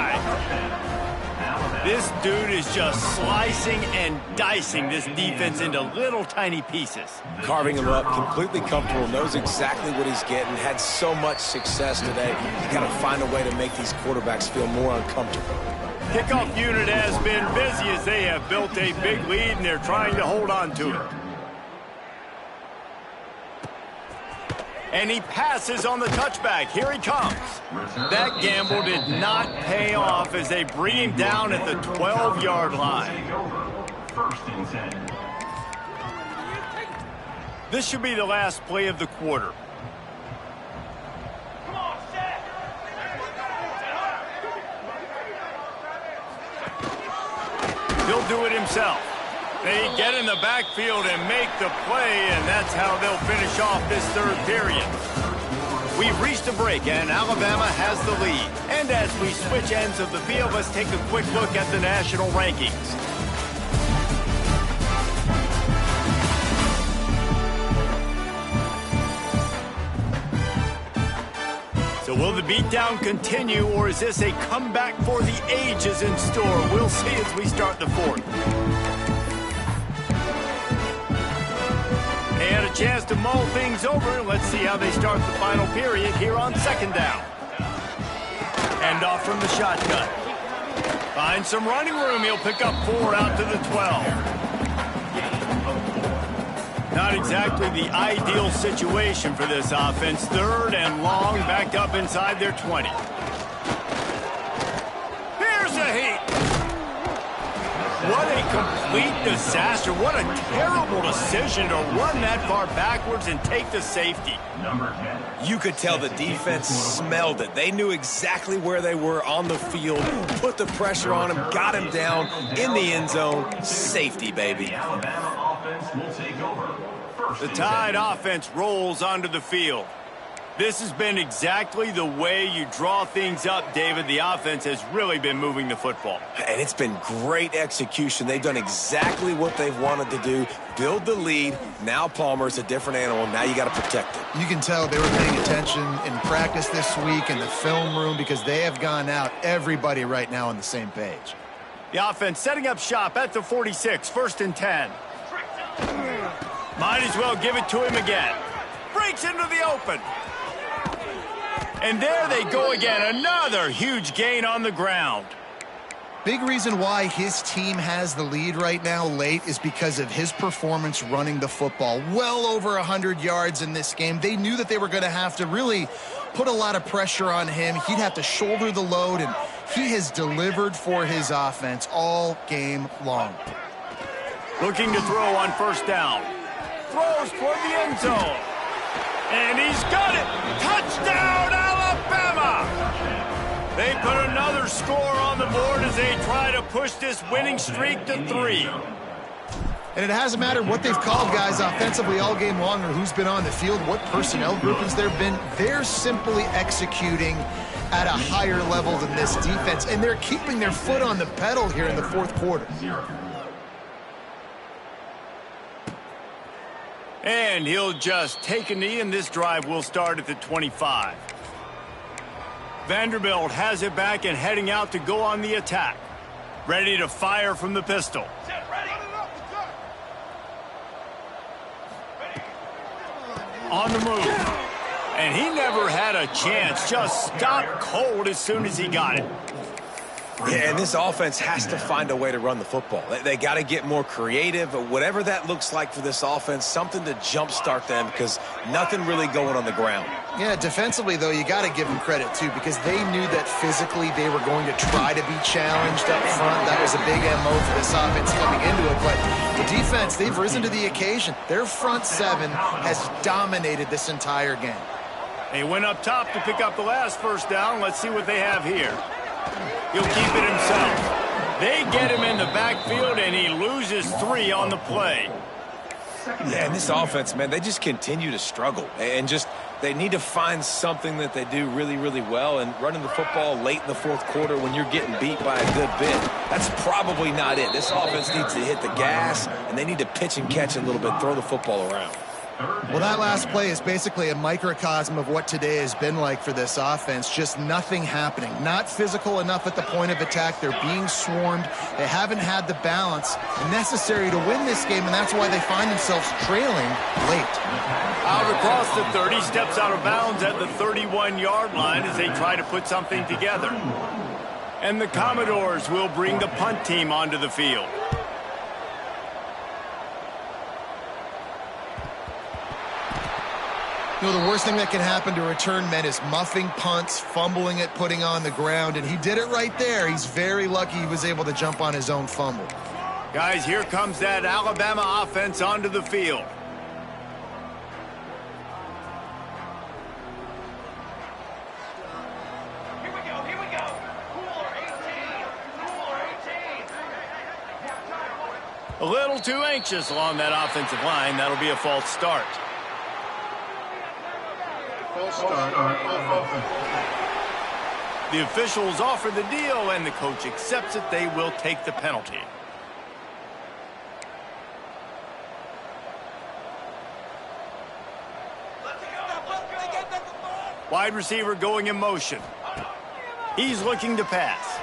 [SPEAKER 1] This dude is just slicing and dicing this defense into little tiny pieces.
[SPEAKER 3] Carving him up, completely comfortable, knows exactly what he's getting, had so much success today. You got to find a way to make these quarterbacks feel more uncomfortable.
[SPEAKER 1] Kickoff unit has been busy as they have built a big lead, and they're trying to hold on to it. And he passes on the touchback. Here he comes. That gamble did not pay off as they bring him down at the 12-yard line. This should be the last play of the quarter. He'll do it himself. They get in the backfield and make the play, and that's how they'll finish off this 3rd period. We've reached a break, and Alabama has the lead. And as we switch ends of the field, let's take a quick look at the national rankings. So will the beatdown continue, or is this a comeback for the ages in store? We'll see as we start the 4th. They had a chance to mull things over. Let's see how they start the final period here on 2nd down. End off from the shotgun. Finds some running room. He'll pick up 4 out to the 12. Not exactly the ideal situation for this offense. 3rd and long, backed up inside their 20. Here's a heat. What a complete disaster. What a terrible decision to run that far backwards and take the safety.
[SPEAKER 4] Number 10.
[SPEAKER 3] You could tell the defense smelled it. They knew exactly where they were on the field, put the pressure on him, got him down in the end zone. Safety, baby.
[SPEAKER 4] The Alabama offense will take over. First
[SPEAKER 1] The
[SPEAKER 4] and
[SPEAKER 1] Tide
[SPEAKER 4] 10.
[SPEAKER 1] offense rolls onto the field. This has been exactly the way you draw things up, David. The offense has really been moving the football.
[SPEAKER 3] And it's been great execution. They've done exactly what they've wanted to do. Build the lead. Now Palmer's a different animal. Now you got to protect it.
[SPEAKER 2] You can tell they were paying attention in practice this week in the film room because they have gone out, everybody right now on the same page.
[SPEAKER 1] The offense setting up shop at the 46, 1st and 10. Might as well give it to him again. Breaks into the open. And there they go again. Another huge gain on the ground.
[SPEAKER 2] Big reason why his team has the lead right now late is because of his performance running the football. Well over 100 yards in this game. They knew that they were going to have to really put a lot of pressure on him. He'd have to shoulder the load, and he has delivered for his offense all game long.
[SPEAKER 1] Looking to throw on 1st down. Throws toward the end zone. And he's got it. Touchdown, Alabama! They put another score on the board as they try to push this winning streak to 3.
[SPEAKER 2] And it hasn't mattered what they've called guys offensively all game long or who's been on the field, what personnel groupings there have been. They're simply executing at a higher level than this defense, and they're keeping their foot on the pedal here in the 4th quarter.
[SPEAKER 1] And he'll just take a knee, and this drive will start at the 25. Vanderbilt has it back and heading out to go on the attack. Ready to fire from the pistol. On the move. And he never had a chance. Just stopped cold as soon as he got it.
[SPEAKER 3] Yeah, and this offense has to find a way to run the football. They got to get more creative, whatever that looks like for this offense, something to jumpstart them because nothing really going on the ground.
[SPEAKER 2] Yeah, defensively, though, you got to give them credit, too, because they knew that physically they were going to try to be challenged up front. That was a big MO for this offense coming into it. But the defense, they've risen to the occasion. Their front 7 has dominated this entire game.
[SPEAKER 1] He went up top to pick up the last 1st down. Let's see what they have here. He'll keep it himself. They get him in the backfield, and he loses 3 on the play.
[SPEAKER 3] Yeah, and this offense, man, they just continue to struggle. And just they need to find something that they do really, really well. And running the football late in the 4th quarter when you're getting beat by a good bit, that's probably not it. This offense needs to hit the gas, and they need to pitch and catch a little bit, throw the football around.
[SPEAKER 2] Well, that last play is basically a microcosm of what today has been like for this offense. Just nothing happening. Not physical enough at the point of attack. They're being swarmed. They haven't had the balance necessary to win this game, and that's why they find themselves trailing late.
[SPEAKER 1] Out across the 30, steps out of bounds at the 31-yard line as they try to put something together. And the Commodores will bring the punt team onto the field.
[SPEAKER 2] You know, the worst thing that can happen to return men is muffing punts, fumbling it, putting on the ground, and he did it right there. He's very lucky he was able to jump on his own fumble.
[SPEAKER 1] Guys, here comes that Alabama offense onto the field.
[SPEAKER 4] Here we go. Cooler 18.
[SPEAKER 1] A little too anxious along that offensive line. That'll be a false start. The officials offer the deal, and the coach accepts it. They will take the penalty. Wide receiver going in motion. He's looking to pass.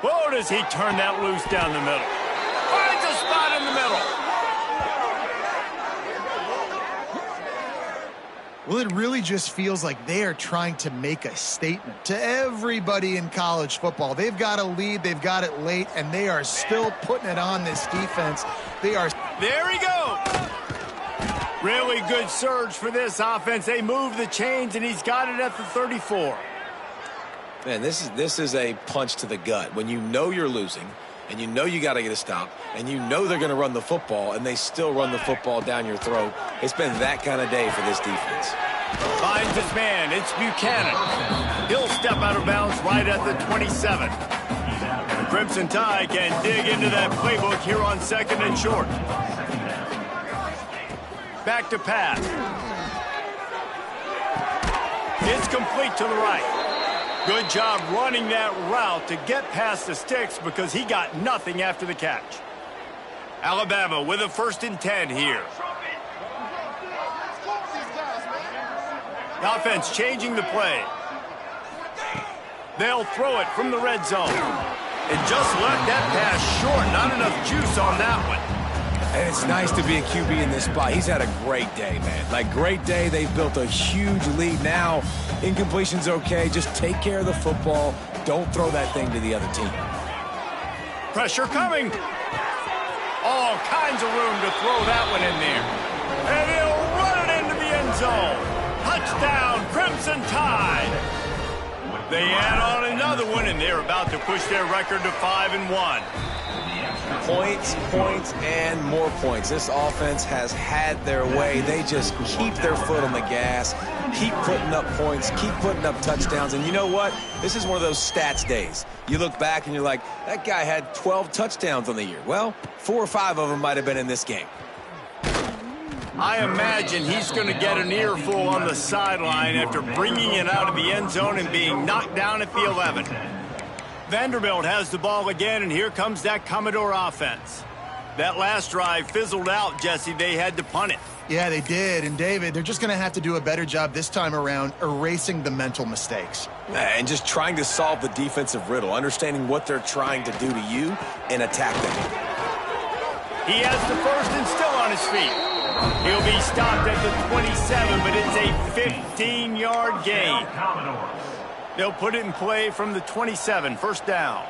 [SPEAKER 1] Whoa, does he turn that loose down the middle? Finds a spot in the middle.
[SPEAKER 2] Well, it really just feels like they are trying to make a statement to everybody in college football. They've got a lead, they've got it late, and they are still putting it on this defense. They are.
[SPEAKER 1] There he goes. Really good surge for this offense. They move the chains, and he's got it at the 34.
[SPEAKER 3] Man, this is a punch to the gut. When you know you're losing, and you know you got to get a stop, and you know they're going to run the football, and they still run the football down your throat. It's been that kind of day for this defense.
[SPEAKER 1] Finds his man. It's Buchanan. He'll step out of bounds right at the 27. The Crimson Tide can dig into that playbook here on 2nd and short. Back to pass. It's complete to the right. Good job running that route to get past the sticks because he got nothing after the catch. Alabama with a 1st and 10 here. The offense changing the play. They'll throw it from the red zone. And just left that pass short. Not enough juice on that one.
[SPEAKER 3] And it's nice to be a QB in this spot. He's had a great day, man. Like, great day. They've built a huge lead. Now, incompletion's okay. Just take care of the football. Don't throw that thing to the other team.
[SPEAKER 1] Pressure coming. All kinds of room to throw that one in there. And he'll run it into the end zone. Touchdown, Crimson Tide. They add on another one, and they're about to push their record to 5-1.
[SPEAKER 3] Points, points, and more points. This offense has had their way. They just keep their foot on the gas, keep putting up points, keep putting up touchdowns. And you know what? This is one of those stats days. You look back and you're like, that guy had 12 touchdowns on the year. Well, 4 or 5 of them might have been in this game.
[SPEAKER 1] I imagine he's going to get an earful on the sideline after bringing it out of the end zone and being knocked down at the 11. Vanderbilt has the ball again, and here comes that Commodore offense. That last drive fizzled out, Jesse. They had to punt it.
[SPEAKER 2] Yeah, they did. And, David, they're just going to have to do a better job this time around erasing the mental mistakes.
[SPEAKER 3] And just trying to solve the defensive riddle, understanding what they're trying to do to you and attack them.
[SPEAKER 1] He has the 1st and still on his feet. He'll be stopped at the 27, but it's a 15-yard gain. They'll put it in play from the 27, 1st down.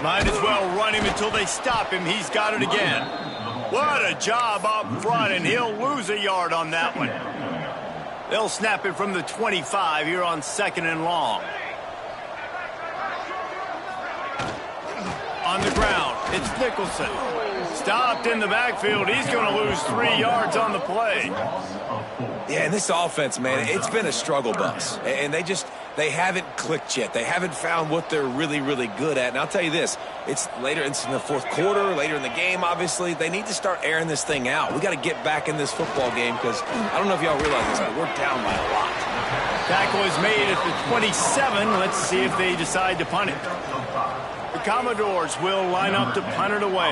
[SPEAKER 1] Might as well run him until they stop him. He's got it again. What a job up front, and he'll lose a yard on that one. They'll snap it from the 25 here on 2nd and long. On the ground, it's Nicholson. Stopped in the backfield. He's going to lose 3 yards on the play.
[SPEAKER 3] Yeah, and this offense, man, it's been a struggle bus. And they haven't clicked yet. They haven't found what they're really, really good at. And I'll tell you this, it's later, it's in the 4th quarter, later in the game, obviously. They need to start airing this thing out. We got to get back in this football game because I don't know if y'all realize this, but we're down by a lot.
[SPEAKER 1] Tackle is made at the 27. Let's see if they decide to punt it. The Commodores will line up to punt it away.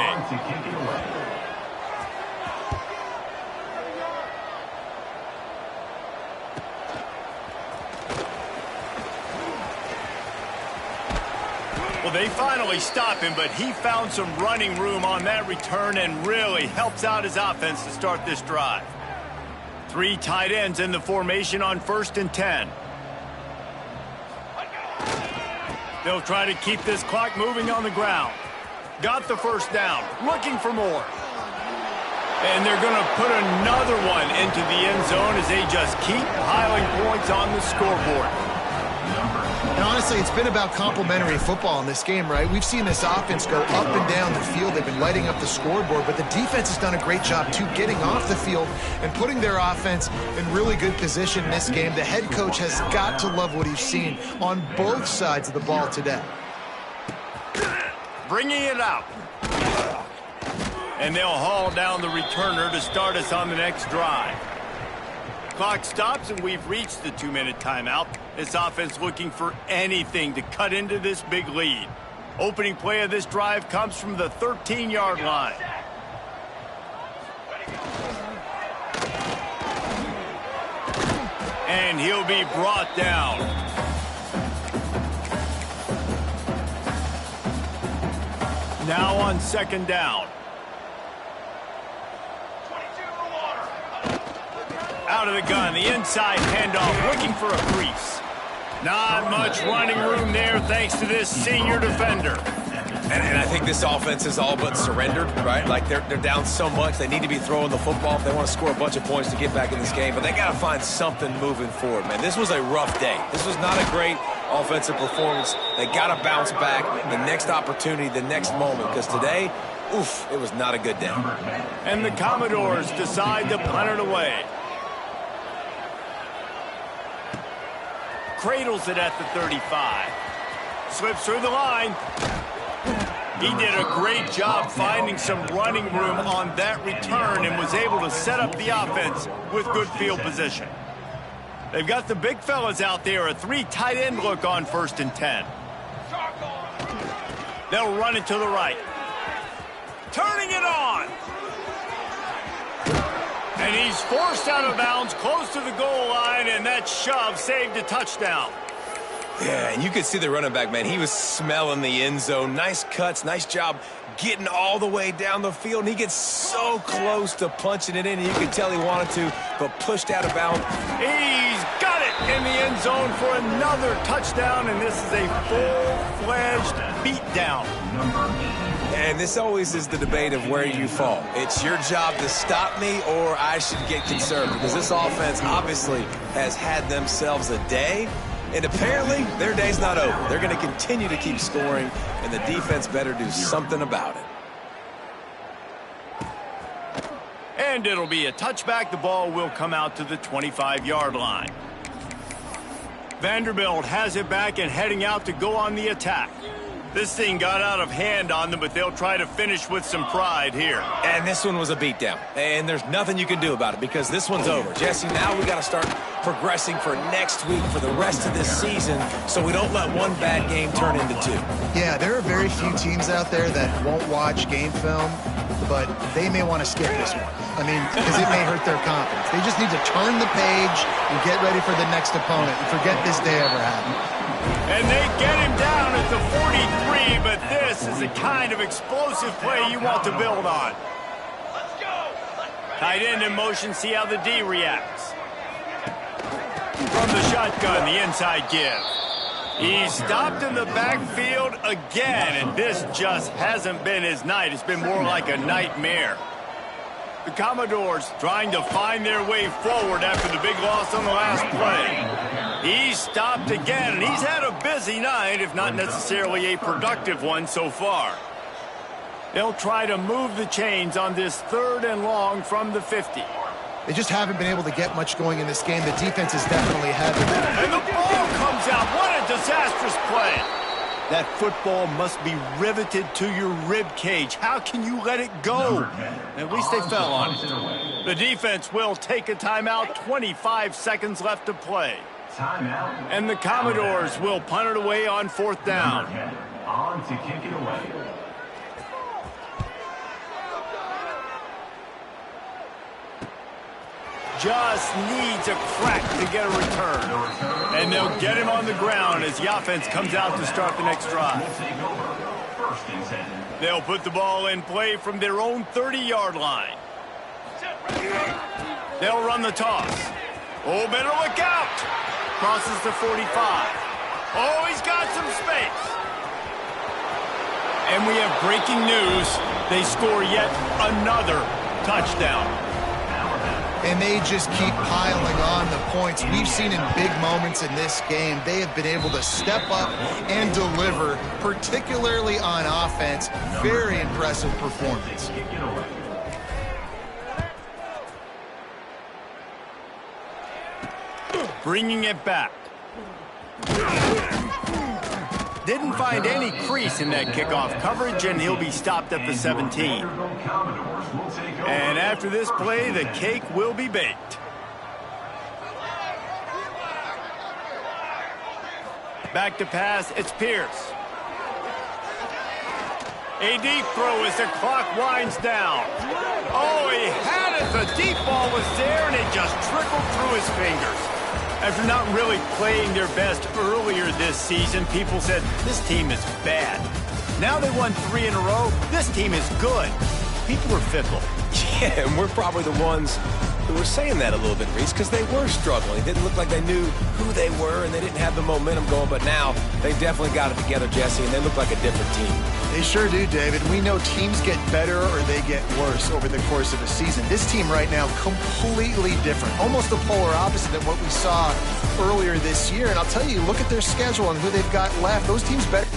[SPEAKER 1] Well, they finally stop him, but he found some running room on that return and really helps out his offense to start this drive. 3 tight ends in the formation on 1st and 10. They'll try to keep this clock moving on the ground. Got the 1st down, looking for more. And they're going to put another one into the end zone as they just keep piling points on the scoreboard.
[SPEAKER 2] And honestly, it's been about complementary football in this game, right? We've seen this offense go up and down the field. They've been lighting up the scoreboard, but the defense has done a great job, too, getting off the field and putting their offense in really good position in this game. The head coach has got to love what he's seen on both sides of the ball today.
[SPEAKER 1] Bringing it out. And they'll haul down the returner to start us on the next drive. Clock stops, and we've reached the 2-minute timeout. This offense looking for anything to cut into this big lead. Opening play of this drive comes from the 13-yard line. And he'll be brought down. Now on 2nd down. Out of the gun, the inside handoff, looking for a crease. Not much running room there thanks to this senior defender.
[SPEAKER 3] And I think this offense is all but surrendered, right? Like they're down so much. They need to be throwing the football if they want to score a bunch of points to get back in this game. But they got to find something moving forward, man. This was a rough day. This was not a great offensive performance. They got to bounce back the next opportunity, the next moment. Because today, oof, it was not a good day.
[SPEAKER 1] And the Commodores decide to punt it away. Cradles it at the 35. Slips through the line. He did a great job finding some running room on that return and was able to set up the offense with good field position. They've got the big fellas out there, a 3 tight end look on 1st and 10. They'll run it to the right. Turning it on. And he's forced out of bounds close to the goal line, and that shove saved a touchdown.
[SPEAKER 3] Yeah, and you could see the running back, man. He was smelling the end zone. Nice cuts, nice job getting all the way down the field. And he gets so close to punching it in, and you could tell he wanted to, but pushed out of bounds.
[SPEAKER 1] He's got it in the end zone for another touchdown, and this is a full-fledged beatdown.
[SPEAKER 3] And this always is the debate of where you fall. It's your job to stop me, or I should get concerned, because this offense obviously has had themselves a day. And apparently, their day's not over. They're going to continue to keep scoring, and the defense better do something about it.
[SPEAKER 1] And it'll be a touchback. The ball will come out to the 25-yard line. Vanderbilt has it back and heading out to go on the attack. This thing got out of hand on them, but they'll try to finish with some pride here.
[SPEAKER 3] And this one was a beatdown. And there's nothing you can do about it because this one's over. Jesse, now we got to start progressing for next week, for the rest of this season, so we don't let one bad game turn into 2.
[SPEAKER 2] Yeah, there are very few teams out there that won't watch game film, but they may want to skip this one. I mean, because it may hurt their confidence. They just need to turn the page and get ready for the next opponent and forget this day ever happened.
[SPEAKER 1] And they get him down at the 43, but this is the kind of explosive play you want to build on. Tight end in motion, see how the D reacts. From the shotgun, the inside give. He's stopped in the backfield again, and this just hasn't been his night. It's been more like a nightmare. The Commodores trying to find their way forward after the big loss on the last play. He's stopped again, and he's had a busy night, if not necessarily a productive one so far. They'll try to move the chains on this 3rd and long from the 50.
[SPEAKER 2] They just haven't been able to get much going in this game. The defense is definitely having it.
[SPEAKER 1] And the ball comes out. What a disastrous play. That football must be riveted to your rib cage. How can you let it go? At least they fell on it. The defense will take a timeout. 25 seconds left to play. And the Commodores will punt it away on 4th down.
[SPEAKER 4] On to kick it away.
[SPEAKER 1] Just needs a crack to get a return. And they'll get him on the ground as the offense comes out to start the next drive. They'll put the ball in play from their own 30-yard line. They'll run the toss. Oh, better look out. Crosses the 45. Oh, he's got some space. And we have breaking news. They score yet another touchdown.
[SPEAKER 2] And they just keep piling on the points. We've seen in big moments in this game, they have been able to step up and deliver, particularly on offense. Very impressive performance.
[SPEAKER 1] Bringing it back. Didn't find any crease in that kickoff coverage, and he'll be stopped at the 17. And after this play, the cake will be baked. Back to pass, it's Pierce. A deep throw as the clock winds down. Oh, he had it. The deep ball was there, and it just trickled through his fingers. After not really playing their best earlier this season, people said, this team is bad. Now they won 3 in a row. This team is good. People are fickle.
[SPEAKER 3] Yeah, and we're probably the ones We're saying that a little bit, Reese, because they were struggling. It didn't look like they knew who they were, and they didn't have the momentum going. But now they definitely got it together, Jesse, and they look like a different team.
[SPEAKER 2] They sure do, David. We know teams get better or they get worse over the course of a season. This team right now, completely different. Almost the polar opposite of what we saw earlier this year. And I'll tell you, look at their schedule and who they've got left. Those teams better.